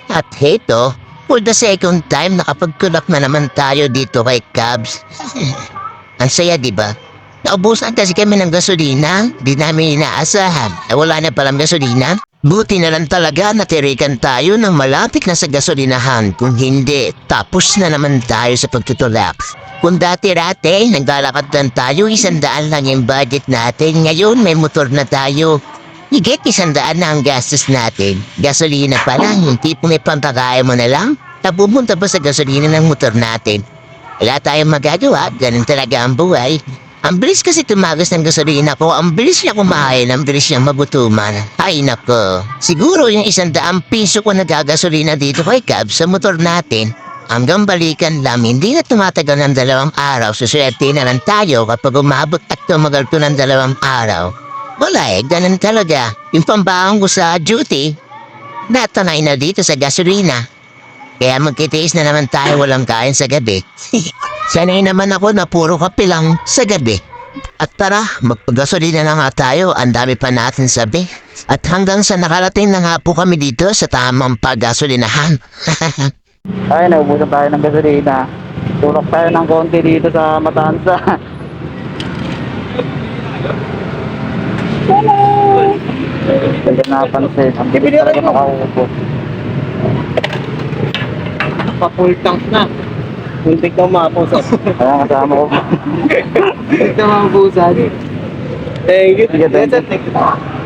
At heto, for the second time nakapagkulak na naman tayo dito kay Cubs. Ang saya, di ba? Naubusan kasi kami ng gasolina. Di namin inaasahan na wala na palang gasolina. Buti na lang talaga natirikan tayo ng malapit na sa gasolinahan. Kung hindi, tapos na naman tayo sa pagtutulak. Kung dati-rate, naglalakad lang tayo, 100 lang yung budget natin. Ngayon, may motor na tayo. Higit 100 na ang gastos natin. Gasolina pa lang, yung tipo may pampakaya mo na lang. Napupunta pa sa gasolina ng motor natin. Wala tayong magagawa, ganun talaga ang buhay. Ang bilis kasi tumagas ng gasolina ko, ang bilis niya kumain, ang bilis niya mabutuman. Ay nako, siguro yung 100 piso ko nagagasolina dito kay Cab sa motor natin. Hanggang balikan lang, hindi na tumatagal ng 2 araw, suswerte na lang tayo kapag umabot at tumagal to ng 2 araw. Wala ganun talaga. Yung pambaong ko sa duty, natanay na dito sa gasolina. Kaya magkitiis na naman tayo walang kain sa gabi. Sanay naman ako na puro kape lang sa gabi. At tara, magpagasolina na nga tayo, ang dami pa natin sabi. At hanggang sa nakarating na nga po kami dito sa tamang paggasolinahan. Ay, naubusan tayo ng gasolina. Tulok tayo ng konti dito sa Matanza. Hindi napansin. Ang bilis talaga makaupo. Pa-full tank na. Muntik na mapusan. Kaya kasama ko. Muntik na mapusan. Thank you. Sige, thank you.